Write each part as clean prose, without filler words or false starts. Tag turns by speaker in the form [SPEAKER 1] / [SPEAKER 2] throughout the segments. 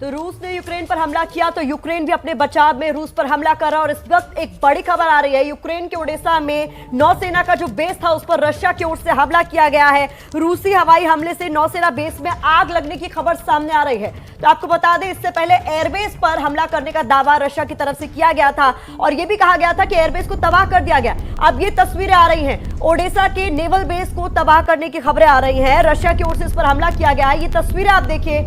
[SPEAKER 1] तो रूस ने यूक्रेन पर हमला किया तो यूक्रेन भी अपने बचाव में रूस पर हमला कर रहा। और इस वक्त एक बड़ी खबर आ रही है, यूक्रेन के ओडेसा में नौसेना का जो बेस था उस पर रशिया की ओर से हमला किया गया है। रूसी हवाई हमले से नौसेना बेस में आग लगने की खबर सामने आ रही है। तो आपको बता दें, इससे पहले एयरबेस पर हमला करने का दावा रशिया की तरफ से किया गया था और यह भी कहा गया था कि एयरबेस को तबाह कर दिया गया। अब ये तस्वीरें आ रही हैं, ओडेसा के नेवल बेस को तबाह करने की खबरें आ रही हैं। रशिया की ओर से इस पर हमला किया गया है। ये तस्वीरें आप देखिए,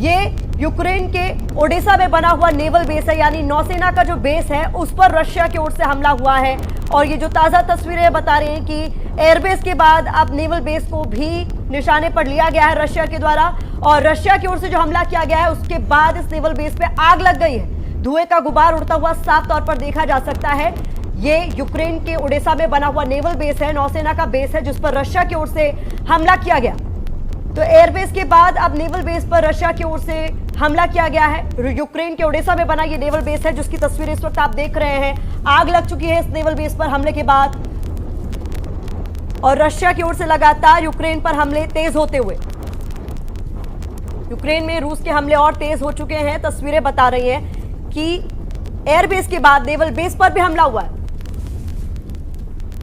[SPEAKER 1] ये यूक्रेन के ओडेसा में बना हुआ नेवल बेस है, यानी नौसेना का जो बेस है उस पर रशिया की ओर से हमला हुआ है। और ये जो ताजा तस्वीरें बता रही हैं कि एयरबेस के बाद अब नेवल बेस को भी निशाने पर लिया गया है रशिया के द्वारा। और रशिया की ओर से जो हमला किया गया है उसके बाद इस नेवल बेस पे आग लग गई है। धुएं का गुबार उड़ता हुआ साफ तौर पर देखा जा सकता है। ये यूक्रेन के ओडेसा में बना हुआ नेवल बेस है, नौसेना का बेस है जिस पर रशिया की ओर से हमला किया गया। तो एयरबेस के बाद अब नेवल बेस पर रशिया की ओर से हमला किया गया है। यूक्रेन के ओडेसा में बना ये नेवल बेस है जिसकी तस्वीरें इस वक्त आप देख रहे हैं। आग लग चुकी है इस नेवल बेस पर हमले के बाद और रशिया की ओर से लगातार यूक्रेन पर हमले तेज होते हुए यूक्रेन में रूस के हमले और तेज हो चुके हैं। तस्वीरें बता रही हैं कि एयरबेस के बाद नेवल बेस पर भी हमला हुआ है।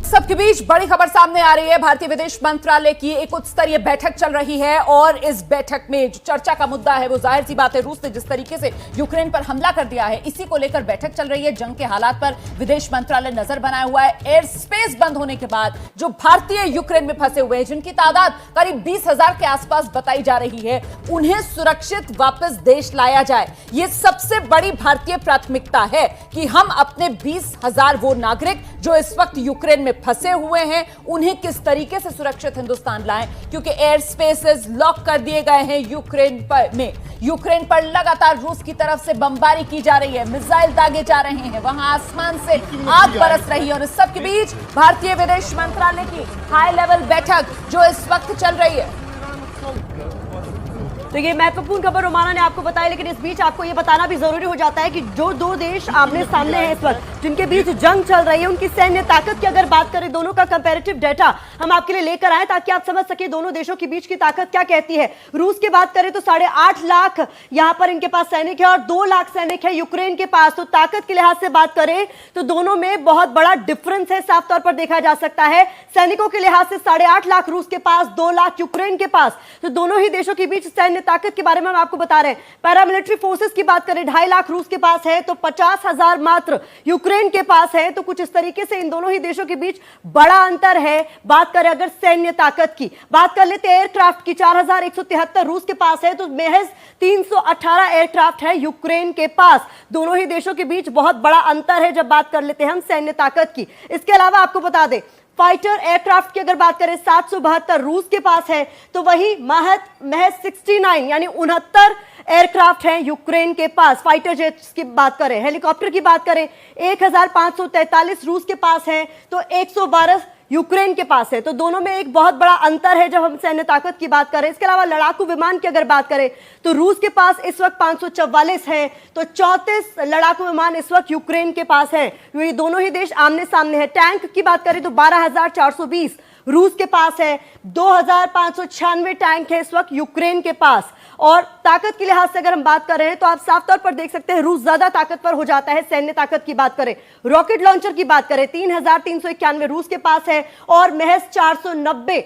[SPEAKER 2] सबके बीच बड़ी खबर सामने आ रही है। भारतीय विदेश मंत्रालय की एक उच्च स्तरीय बैठक चल रही है और इस बैठक में जो चर्चा का मुद्दा है वो जाहिर सी बात है, रूस ने जिस तरीके से यूक्रेन पर हमला कर दिया है इसी को लेकर बैठक चल रही है। जंग के हालात पर विदेश मंत्रालय नजर बनाए हुआ है। एयर स्पेस बंद होने के बाद जो भारतीय यूक्रेन में फंसे हुए हैं, जिनकी तादाद करीब 20,000 के आसपास बताई जा रही है, उन्हें सुरक्षित वापस देश लाया जाए। ये सबसे बड़ी भारतीय प्राथमिकता है कि हम अपने 20,000 वो नागरिक जो इस वक्त यूक्रेन में फंसे हुए हैं उन्हें किस तरीके से सुरक्षित हिंदुस्तान लाएं, क्योंकि एयर स्पेसेस लॉक कर दिए गए हैं यूक्रेन पर लगातार रूस की तरफ से बमबारी की जा रही है, मिसाइल दागे जा रहे हैं, वहां आसमान से आग बरस रही है। और इस सब के बीच भारतीय विदेश मंत्रालय की हाई लेवल बैठक जो इस वक्त चल रही है।
[SPEAKER 1] तो ये महत्वपूर्ण खबर रोमाना ने आपको बताया, लेकिन इस बीच आपको ये बताना भी जरूरी हो जाता है कि जो दो देश आमने सामने हैं इस वक्त, जिनके बीच जंग चल रही है, उनकी सैन्य ताकत की अगर बात करें, दोनों का कंपैरेटिव डाटा हम आपके लिए लेकर आए ताकि आप समझ सके दोनों देशों के बीच की ताकत क्या कहती है। रूस की बात करें तो 8.5 लाख यहां पर इनके पास सैनिक है और 2 लाख सैनिक है यूक्रेन के पास। तो ताकत के लिहाज से बात करें तो दोनों में बहुत बड़ा डिफरेंस है, साफ तौर पर देखा जा सकता है। सैनिकों के लिहाज से 8.5 लाख रूस के पास, 2 लाख यूक्रेन के पास। तो दोनों ही देशों के बीच सैन्य ताकत के बारे में हम आपको बता रहे हैं। पैरामिलिट्री फोर्सेस की बात करें, 2.5 लाख रूस के पास है तो 50,000 मात्र यूक्रेन के पास है। तो कुछ इस तरीके से इन दोनों ही देशों के बीच बड़ा अंतर है। बात करें अगर सैन्य ताकत की बात कर लेते हैं एयरक्राफ्ट की, 4,173 रूस के पास है तो महज 318 एयरक्राफ्ट है यूक्रेन के पास। दोनों ही देशों के बीच बहुत बड़ा अंतर है जब बात कर लेते हैं हम सैन्य ताकत की। इसके अलावा आपको बता दें, फाइटर एयरक्राफ्ट की अगर बात करें 772 रूस के पास है तो वही महज 69 यानी 69 एयरक्राफ्ट हैं यूक्रेन के पास। फाइटर जेट्स की बात करें, हेलीकॉप्टर की बात करें, 1543 रूस के पास है तो 112 यूक्रेन के पास है। तो दोनों में एक बहुत बड़ा अंतर है जब हम सैन्य ताकत की बात करें। इसके अलावा लड़ाकू विमान की अगर बात करें तो रूस के पास इस वक्त 544 है तो 34 लड़ाकू विमान इस वक्त यूक्रेन के पास है। ये दोनों ही देश आमने सामने है। टैंक की बात करें तो 12,420 रूस के पास है, 2,596 टैंक है इस वक्त यूक्रेन के पास। और ताकत के लिहाज से अगर हम बात कर रहे हैं तो आप साफ तौर पर देख सकते हैं रूस ज्यादा ताकतवर हो जाता है। सैन्य ताकत की बात करें, रॉकेट लॉन्चर की बात करें, 3,391 रूस के पास है और महज 490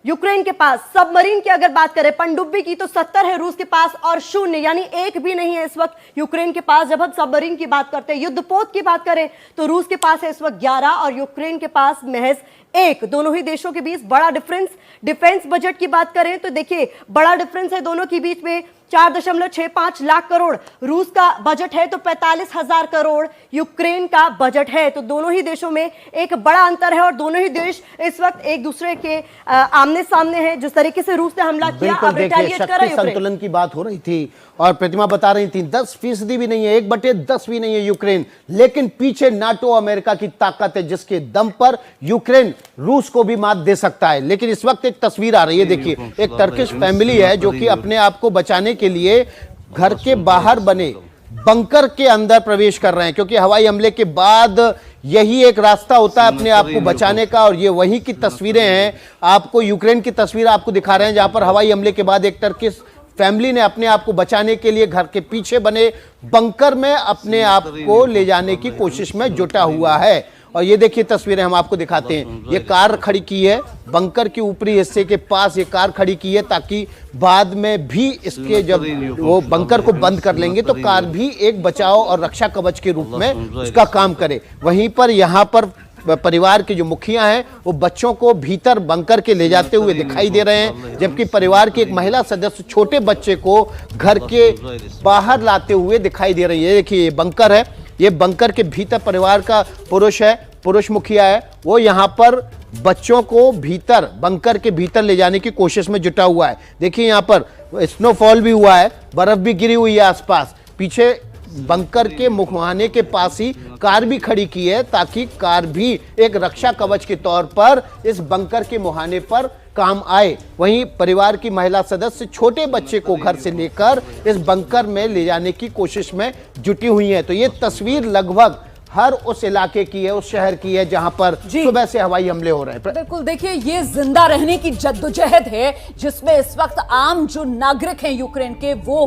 [SPEAKER 1] यूक्रेन के पास। सबमरीन की अगर बात करें, पनडुब्बी की, तो 70 है रूस के पास और 0 यानी एक भी नहीं है इस वक्त यूक्रेन के पास। जब हम सबमरीन की बात करते हैं, युद्धपोत की बात करें तो रूस के पास है इस वक्त 11 और यूक्रेन के पास महज 1। दोनों ही देशों के बीच बड़ा डिफरेंस। डिफेंस बजट की बात करें तो देखिए बड़ा डिफरेंस है दोनों के बीच में। 4.65 लाख करोड़ रूस का बजट है तो 45,000 करोड़ यूक्रेन का बजट है। तो दोनों ही देशों में एक बड़ा अंतर है और दोनों ही देश इस वक्त एक दूसरे के आमने सामने हैं। जिस तरीके से रूस ने हमला किया, अब रिटेलिएट कर रहा है यूक्रेन।
[SPEAKER 3] संतुलन की बात हो रही थी और प्रतिमा बता रही थी 10% भी नहीं है, 1/10 भी नहीं है यूक्रेन, लेकिन पीछे नाटो अमेरिका की ताकत है जिसके दम पर यूक्रेन रूस को भी मात दे सकता है। लेकिन इस वक्त एक तस्वीर आ रही है, देखिए एक टर्किश फैमिली है जो कि अपने आप को बचाने के लिए घर के बाहर बने बंकर के अंदर प्रवेश कर रहे हैं, क्योंकि हवाई हमले के बाद यही एक रास्ता होता है अपने आप को बचाने का। और ये वही की तस्वीरें हैं, आपको यूक्रेन की तस्वीर आपको दिखा रहे हैं जहां पर हवाई हमले के बाद एक टर्किश फैमिली ने अपने आप को बचाने के लिए घर के पीछे बने बंकर में अपने आप को ले जाने की कोशिश में जुटा हुआ है। और ये देखिए तस्वीरें हम आपको दिखाते हैं। ये कार खड़ी की है बंकर के ऊपरी हिस्से के पास, ये कार खड़ी की है ताकि बाद में भी इसके जब वो बंकर को बंद कर लेंगे तो कार भी एक बचाव और रक्षा कवच के रूप में उसका काम करे। वहीं पर यहाँ पर परिवार के जो मुखिया हैं वो बच्चों को भीतर बंकर के ले जाते हुए दिखाई दे रहे हैं, जबकि परिवार की एक महिला सदस्य छोटे बच्चे को घर के बाहर लाते हुए दिखाई दे रही है। देखिए ये बंकर है, ये बंकर के भीतर परिवार का पुरुष मुखिया है, वो यहाँ पर बच्चों को भीतर बंकर के भीतर ले जाने की कोशिश में जुटा हुआ है। देखिए यहाँ पर स्नोफॉल भी हुआ है, बर्फ भी गिरी हुई है आसपास। पीछे बंकर के मुहाने के पास ही कार भी खड़ी की है ताकि कार भी एक रक्षा कवच के तौर पर इस बंकर के मुहाने पर काम आए। वहीं परिवार की महिला सदस्य छोटे बच्चे को घर से लेकर इस बंकर में ले जाने की कोशिश में जुटी हुई है। तो ये तस्वीर लगभग हर उस इलाके की है, उस शहर की है जहां पर सुबह से हवाई हमले हो रहे हैं।
[SPEAKER 2] बिल्कुल, देखिए ये जिंदा रहने की जद्दोजहद है जिसमें इस वक्त आम जो नागरिक हैं यूक्रेन के वो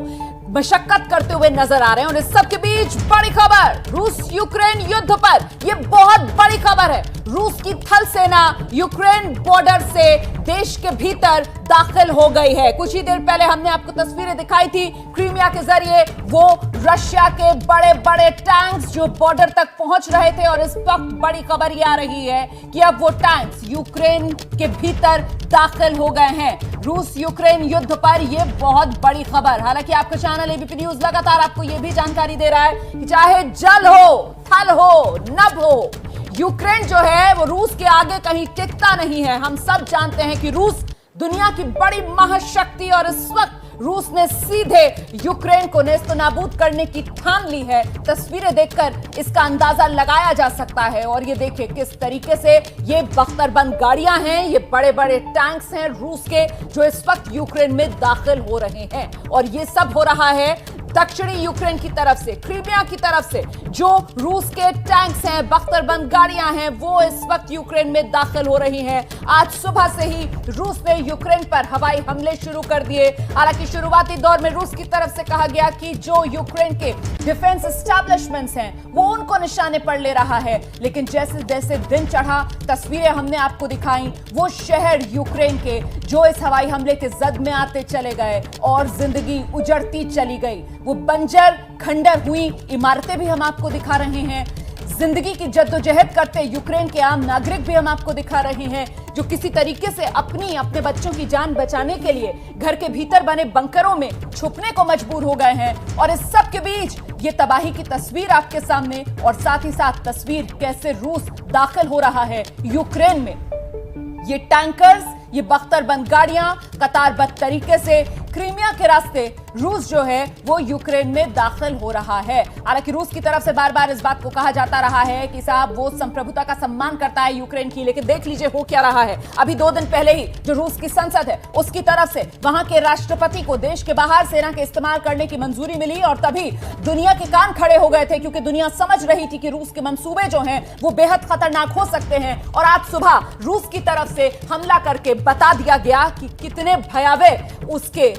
[SPEAKER 2] मशक्कत करते हुए नजर आ रहे हैं। और इस सब के बीच बड़ी खबर, रूस यूक्रेन युद्ध पर, यह बहुत बड़ी खबर है। रूस की थल सेना यूक्रेन बॉर्डर से देश के भीतर दाखिल हो गई है। कुछ ही देर पहले हमने आपको तस्वीरें दिखाई थी क्रीमिया के जरिए, वो रशिया के बड़े बड़े टैंक्स जो बॉर्डर तक पहुंच रहे थे। और इस वक्त बड़ी खबर यह आ रही है कि अब वो टैंक्स यूक्रेन के भीतर दाखिल हो गए हैं। रूस यूक्रेन युद्ध पर यह बहुत बड़ी खबर। हालांकि आपका चैनल एबीपी न्यूज लगातार आपको यह भी जानकारी दे रहा है कि चाहे जल हो, थल हो, नभ हो, यूक्रेन जो है वो रूस के आगे कहीं टिकता नहीं है। हम सब जानते हैं कि रूस दुनिया की बड़ी महाशक्ति, और इस वक्त रूस ने सीधे यूक्रेन को नेस्तनाबूद करने की ठान ली है। तस्वीरें देखकर इसका अंदाजा लगाया जा सकता है। और ये देखिए किस तरीके से ये बख्तरबंद गाड़ियां हैं, ये बड़े बड़े टैंक्स हैं रूस के जो इस वक्त यूक्रेन में दाखिल हो रहे हैं। और ये सब हो रहा है दक्षिणी यूक्रेन की तरफ से, क्रीमिया की तरफ से। जो रूस के टैंक्स हैं, बख्तरबंद गाड़ियां हैं, वो इस वक्त यूक्रेन में दाखिल हो रही हैं। आज सुबह से ही रूस ने यूक्रेन पर हवाई हमले शुरू कर दिए। हालांकि शुरुआती दौर में रूस की तरफ से कहा गया कि जो यूक्रेन के डिफेंस एस्टैब्लिशमेंट्स हैं वो उनको निशाने पर ले रहा है। लेकिन जैसे जैसे दिन चढ़ा, तस्वीरें हमने आपको दिखाई, वो शहर यूक्रेन के जो इस हवाई हमले के जद में आते चले गए और जिंदगी उजड़ती चली गई। वो बंजर खंडर हुई इमारतें भी हम आपको दिखा रहे हैं। जिंदगी की जद्दोजहद करते यूक्रेन के आम नागरिक भी हम आपको दिखा रहे हैं जो किसी तरीके से अपने बच्चों की जान बचाने के लिए घर के भीतर बने बंकरों में छुपने को मजबूर हो गए हैं। और इस सब के बीच ये तबाही की तस्वीर आपके सामने, और साथ ही साथ तस्वीर कैसे रूस दाखिल हो रहा है यूक्रेन में। ये टैंकर्स, ये बख्तरबंद गाड़ियां कतारबद्ध तरीके से क्रीमिया के रास्ते रूस जो है वो यूक्रेन में दाखिल हो रहा है। हालांकि रूस की तरफ से बार बार इस बात को कहा जाता रहा है कि साहब वो संप्रभुता का सम्मान करता है यूक्रेन की, लेकिन देख लीजिए हो क्या रहा है। अभी 2 दिन पहले ही जो रूस की संसद है उसकी तरफ से वहां के राष्ट्रपति को देश के बाहर सेना के इस्तेमाल करने की मंजूरी मिली, और तभी दुनिया के कान खड़े हो गए थे क्योंकि दुनिया समझ रही थी कि रूस के मंसूबे जो हैं वो बेहद खतरनाक हो सकते हैं। और आज सुबह रूस की तरफ से हमला करके बता दिया गया कि कितने भयावह उसके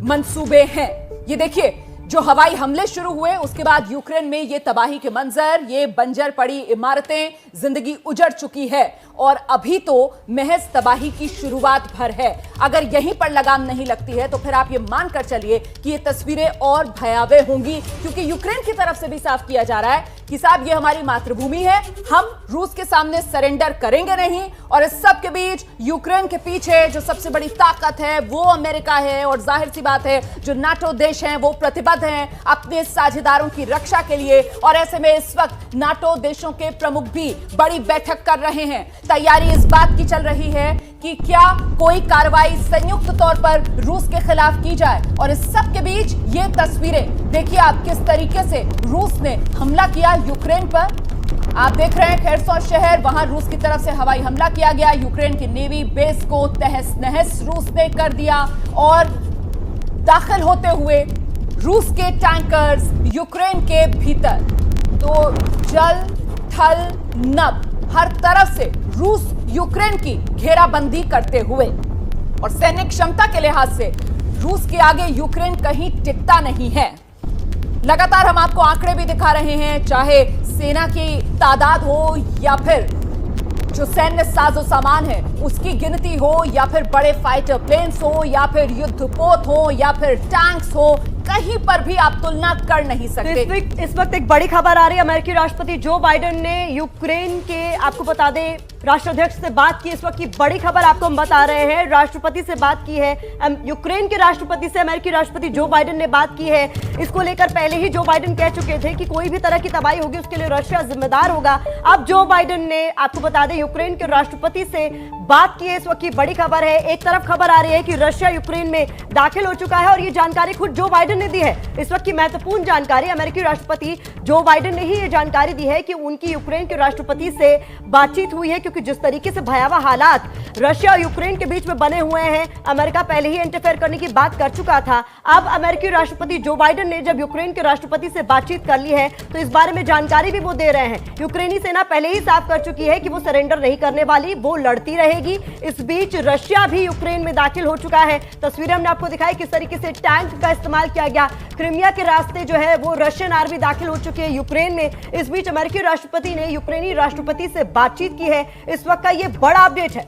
[SPEAKER 2] मंसूबे हैं। ये देखिए जो हवाई हमले शुरू हुए उसके बाद यूक्रेन में ये तबाही के मंजर, ये बंजर पड़ी इमारतें, जिंदगी उजड़ चुकी है। और अभी तो महज तबाही की शुरुआत भर है। अगर यहीं पर लगाम नहीं लगती है तो फिर आप ये मानकर चलिए कि ये तस्वीरें और भयावह होंगी, क्योंकि यूक्रेन की तरफ से भी साफ किया जा रहा है कि साहब ये हमारी मातृभूमि है, हम रूस के सामने सरेंडर करेंगे नहीं। और इस सब के बीच यूक्रेन के पीछे जो सबसे बड़ी ताकत है वो अमेरिका है, और जाहिर सी बात है जो नाटो देश हैं वो प्रतिबद्ध हैं अपने साझेदारों की रक्षा के लिए। और ऐसे में इस वक्त नाटो देशों के प्रमुख भी बड़ी बैठक कर रहे हैं। तैयारी इस बात की चल रही है कि क्या कोई कार्रवाई संयुक्त तौर पर रूस के खिलाफ की जाए। और इस सब के बीच ये तस्वीरें देखिए आप किस तरीके से रूस ने हमला किया यूक्रेन पर। आप देख रहे हैं खेर्सन शहर, वहां रूस की तरफ से हवाई हमला किया गया। यूक्रेन की नेवी बेस को तहस नहस रूस ने कर दिया, और दाखिल होते हुए रूस के टैंकर्स यूक्रेन के भीतर। तो जल, थल, नभ, हर तरफ से रूस यूक्रेन की घेराबंदी करते हुए, और सैन्य क्षमता के लिहाज से रूस के आगे यूक्रेन कहीं टिकता नहीं है। लगातार हम आपको आंकड़े भी दिखा रहे हैं, चाहे सेना की तादाद हो या फिर जो सैन्य साजो सामान है उसकी गिनती हो, या फिर बड़े फाइटर प्लेन्स हो, या फिर युद्धपोत हो, या फिर टैंक्स हो, कहीं पर भी आप तुलना कर नहीं सकते।
[SPEAKER 1] इस वक्त एक बड़ी खबर आ रही है। अमेरिकी राष्ट्रपति जो बाइडेन ने यूक्रेन के, आपको बता दें, राष्ट्राध्यक्ष से बात की। इस वक्त की बड़ी खबर आपको हम बता रहे हैं। राष्ट्रपति से बात की है, यूक्रेन के राष्ट्रपति से अमेरिकी राष्ट्रपति जो बाइडेन ने बात की है। इसको लेकर पहले ही जो बाइडेन कह चुके थे कि कोई भी तरह की तबाही होगी उसके लिए रशिया जिम्मेदार होगा। अब जो बाइडेन ने, आपको बता दें, यूक्रेन के राष्ट्रपति से बात की है। इस वक्त की बड़ी खबर है। एक तरफ खबर आ रही है कि रशिया यूक्रेन में दाखिल हो चुका है और ये जानकारी खुद जो बाइडेन ने दी है। इस वक्त की महत्वपूर्ण जानकारी, अमेरिकी राष्ट्रपति जो बाइडेन ने ही ये जानकारी दी है कि उनकी यूक्रेन के राष्ट्रपति से बातचीत हुई है, क्योंकि जिस तरीके से भयावह हालात रशिया और यूक्रेन के बीच में बने हुए हैं, अमेरिका पहले ही इंटरफेयर करने की बात कर चुका था। अब अमेरिकी राष्ट्रपति जो बाइडेन ने जब यूक्रेन के राष्ट्रपति से बातचीत कर ली है तो इस बारे में जानकारी भी वो दे रहे हैं। यूक्रेनी सेना पहले ही साफ कर चुकी है कि वो सरेंडर नहीं करने वाली, वो लड़ती रहेगी। इस बीच रशिया भी यूक्रेन में दाखिल हो चुका है। तस्वीरें हमने आपको दिखाई किस तरीके से टैंक का इस्तेमाल किया गया। क्रीमिया के रास्ते जो है वो रशियन आर्मी दाखिल हो चुकी है यूक्रेन में। इस बीच अमेरिकी राष्ट्रपति ने यूक्रेनी राष्ट्रपति से बातचीत की है। इस वक्त का ये बड़ा अपडेट है।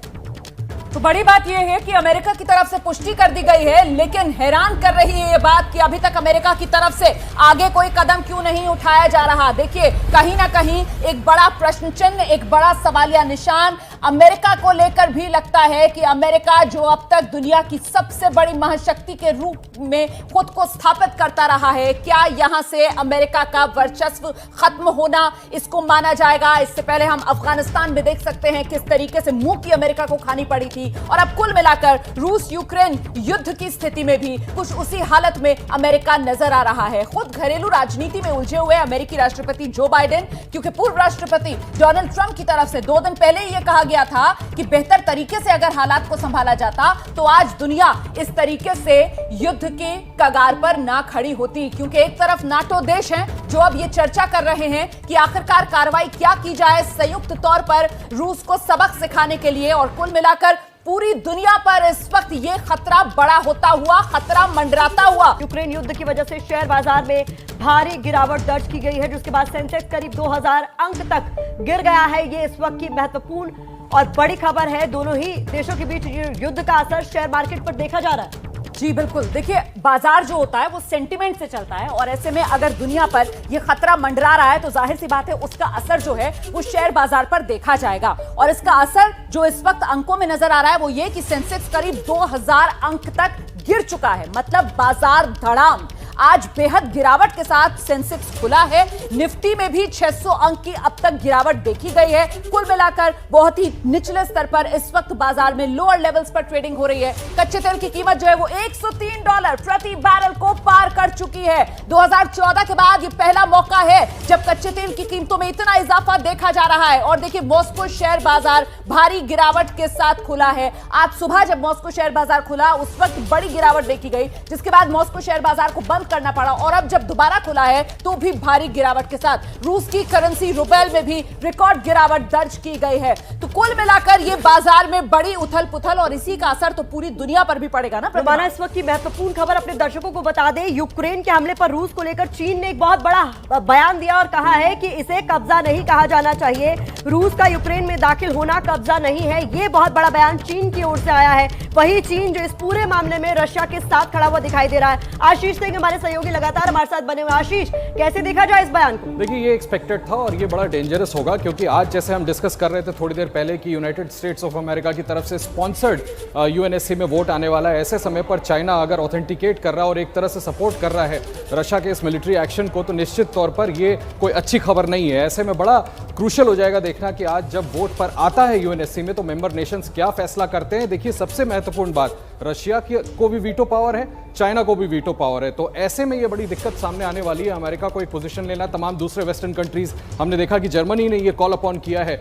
[SPEAKER 2] तो बड़ी बात यह है कि अमेरिका की तरफ से पुष्टि कर दी गई है, लेकिन हैरान कर रही है यह बात कि अभी तक अमेरिका की तरफ से आगे कोई कदम क्यों नहीं उठाया जा रहा। देखिए, कहीं ना कहीं एक बड़ा प्रश्न चिन्ह, एक बड़ा सवालिया निशान अमेरिका को लेकर भी लगता है कि अमेरिका जो अब तक दुनिया की सबसे बड़ी महाशक्ति के रूप में खुद को स्थापित करता रहा है, क्या यहां से अमेरिका का वर्चस्व खत्म होना इसको माना जाएगा। इससे पहले हम अफगानिस्तान में देख सकते हैं किस तरीके से मुंह की अमेरिका को खानी पड़ी थी, और अब कुल मिलाकर रूस यूक्रेन युद्ध की स्थिति में भी कुछ उसी हालत में अमेरिका नजर आ रहा है। खुद घरेलू राजनीति में उलझे हुए अमेरिकी राष्ट्रपति जो बाइडेन, क्योंकि पूर्व राष्ट्रपति डोनाल्ड ट्रंप की तरफ से 2 दिन पहले यह कहा गया था कि बेहतर तरीके से अगर हालात को संभाला जाता तो आज दुनिया इस तरीके से युद्ध के कगार पर ना खड़ी होती। क्योंकि एक तरफ नाटो देश हैं जो अब ये चर्चा कर रहे हैं कि आखिरकार कार्रवाई क्या की जाए संयुक्त तौर पर रूस को सबक सिखाने के लिए, और कुल मिलाकर पूरी दुनिया पर इस वक्त ये खतरा बड़ा होता हुआ, खतरा मंडराता हुआ।
[SPEAKER 1] यूक्रेन युद्ध की वजह से शेयर बाजार में भारी गिरावट दर्ज की गई है, जिसके बाद सेंसेक्स करीब 2000 अंक तक गिर गया है। ये इस वक्त की महत्वपूर्ण और बड़ी खबर है। दोनों ही देशों के बीच युद्ध का असर शेयर मार्केट पर देखा जा रहा है।
[SPEAKER 2] जी बिल्कुल, देखिए, बाजार जो होता है वो सेंटिमेंट से चलता है, और ऐसे में अगर दुनिया पर ये खतरा मंडरा रहा है तो जाहिर सी बात है उसका असर जो है वो शेयर बाजार पर देखा जाएगा। और इसका असर जो इस वक्त अंकों में नजर आ रहा है वो ये कि सेंसेक्स करीब 2000 अंक तक गिर चुका है, मतलब बाजार धड़ाम। आज बेहद गिरावट के साथ सेंसेक्स खुला है। निफ्टी में भी 600 अंक की अब तक गिरावट देखी गई है। कुल मिलाकर बहुत ही निचले स्तर पर इस वक्त बाजार में लोअर लेवल्स पर ट्रेडिंग हो रही है। कच्चे तेल की कीमत जो है वो $103 प्रति बैरल को पार कर चुकी है। 2014 के बाद ये पहला मौका है जब कच्चे तेल की कीमतों में इतना इजाफा देखा जा रहा है। और देखिए, मॉस्को शेयर बाजार भारी गिरावट के साथ खुला है। आज सुबह जब मॉस्को शेयर बाजार खुला उस वक्त बड़ी गिरावट देखी गई, जिसके बाद मॉस्को शेयर बाजार को बंद करना पड़ा, और अब जब दोबारा खुला है तो भी भारी गिरावट के साथ रूस की करेंसी रूबेल में भी रिकॉर्ड गिरावट दर्ज की गई है। तो कुल मिलाकर ये बाजार में बड़ी उथल पुथल, और इसी का असर तो पूरी दुनिया पर भी पड़ेगा ना।
[SPEAKER 1] प्रतिमा, इस वक्त की महत्वपूर्ण खबर अपने दर्शकों को बता दें। यूक्रेन के हमले पर रूस को लेकर चीन ने एक बहुत बड़ा बयान दिया और कहा है कि इसे कब्जा नहीं कहा जाना चाहिए। रूस का यूक्रेन में दाखिल होना कब्जा नहीं है, ये बहुत बड़ा बयान चीन की ओर से आया है। वही चीन जो इस पूरे मामले में रशिया के साथ खड़ा हुआ दिखाई दे रहा है। आशीष सिंह हमारे सहयोगी लगातार हमारे साथ बने हुए। आशीष, कैसे देखा जाए इस बयान को?
[SPEAKER 4] देखिए, ये एक्सपेक्टेड था और ये बड़ा डेंजरस होगा, क्योंकि आज जैसे हम डिस्कस कर रहे थे थोड़ी देर पहले कि यूनाइटेड स्टेट्स ऑफ अमेरिका की तरफ से स्पॉन्सर्ड यूएनएससी में वोट आने वाला है। ऐसे समय पर चाइना अगर ऑथेंटिकेट कर रहा है और एक तरह से सपोर्ट कर रहा है रशिया के इस मिलिट्री एक्शन को, तो निश्चित तौर पर ये कोई अच्छी खबर नहीं है। ऐसे में बड़ा क्रूशियल हो जाएगा देखना कि आज जब वोट पर आता है यूएनएससी में तो मेंबर नेशंस क्या फैसला करते हैं। देखिए, सबसे महत्वपूर्ण बात, रशिया को भी वीटो पावर है, चाइना को भी वीटो पावर है, तो ऐसे में ये बड़ी दिक्कत सामने आने वाली है। अमेरिका को एक पोजीशन लेना, तमाम दूसरे वेस्टर्न कंट्रीज, हमने देखा कि जर्मनी ने ये कॉल अपॉन किया है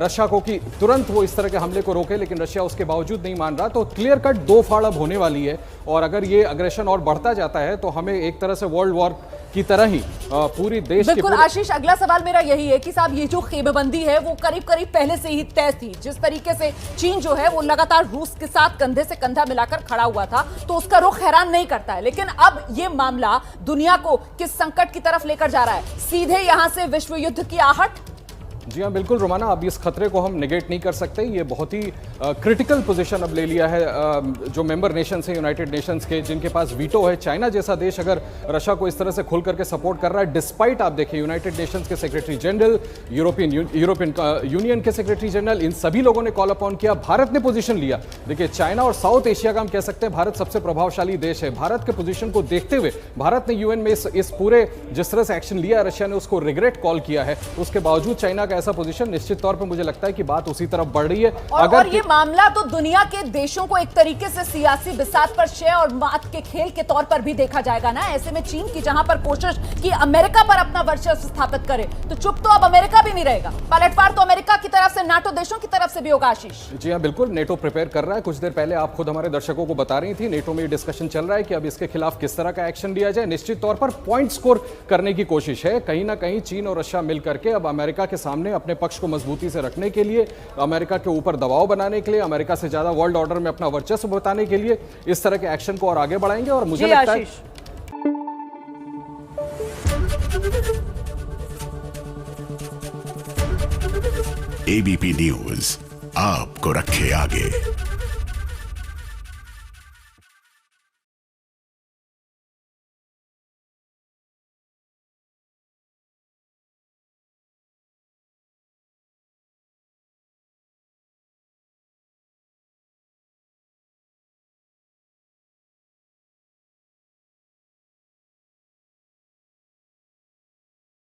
[SPEAKER 4] रशिया को कि तुरंत वो इस तरह के हमले को रोके, लेकिन रशिया उसके बावजूद नहीं मान रहा। तो क्लियर कट दो फाड़ अब होने वाली है, और अगर ये अग्रेशन और बढ़ता जाता है तो हमें एक तरह से वर्ल्ड वॉर की तरह ही पूरी देश
[SPEAKER 2] बिल्कुल आशीष, अगला सवाल मेरा यही है कि साहब ये जो खेमेबंदी है वो करीब करीब पहले से ही तय थी। जिस तरीके से चीन जो है वो लगातार रूस के साथ कंधे से कंधा मिलाकर खड़ा हुआ था, तो उसका रुख हैरान नहीं करता है। लेकिन अब ये मामला दुनिया को किस संकट की तरफ लेकर जा रहा है? सीधे यहां से विश्व युद्ध की आहट?
[SPEAKER 4] जी हाँ बिल्कुल रोमाना, अब इस खतरे को हम नेगेट नहीं कर सकते। ये बहुत ही क्रिटिकल पोजीशन अब ले लिया है जो मेंबर नेशंस हैं यूनाइटेड नेशंस के, जिनके पास वीटो है। चाइना जैसा देश अगर रशिया को इस तरह से खुल करके सपोर्ट कर रहा है, डिस्पाइट आप देखिए यूनाइटेड नेशंस के सेक्रेटरी जनरल, यूरोपियन यूनियन के सेक्रेटरी जनरल, इन सभी लोगों ने कॉल अपॉन किया, भारत ने पोजीशन लिया। देखिए चाइना और साउथ एशिया का हम कह सकते हैं भारत सबसे प्रभावशाली देश है। भारत के पोजीशन को देखते हुए भारत ने यूएन में इस पूरे जिस तरह से एक्शन लिया, रशिया ने उसको रिग्रेट कॉल किया है। उसके बावजूद चाइना का ऐसा पोजीशन, निश्चित तौर पर मुझे लगता है कि बात उसी तरफ बढ़ रही है।
[SPEAKER 2] और ये मामला तो दुनिया के देशों को एक तरीके से सियासी बिसात पर शय और मात के खेल के तौर पर भी देखा जाएगा ना। ऐसे में चीन की जहां पर कोशिश कि अमेरिका पर अपना वर्चस्व स्थापित करे, तो चुप तो अब अमेरिका भी नहीं रहेगा। पलटवार तो अमेरिका की तरफ से, नाटो देशों की तरफ से भी होगा आशीष।
[SPEAKER 4] जी हाँ बिल्कुल, नेटो प्रिपेयर कर रहा है। कुछ देर पहले आप खुद हमारे दर्शकों को बता रही थी, नेटो में डिस्कशन चल रहा है कि अब इसके खिलाफ किस तरह का एक्शन लिया जाए। निश्चित तौर पर पॉइंट स्कोर करने की कोशिश है। कहीं ना कहीं चीन और रशिया मिलकर के अब अमेरिका के सामने अपने पक्ष को मजबूती से रखने के लिए, अमेरिका के ऊपर दबाव बनाने के लिए, अमेरिका से ज्यादा वर्ल्ड ऑर्डर में अपना वर्चस्व बताने के लिए इस तरह के एक्शन को और आगे बढ़ाएंगे। और मुझे लगता है
[SPEAKER 5] एबीपी न्यूज आपको रखे आगे।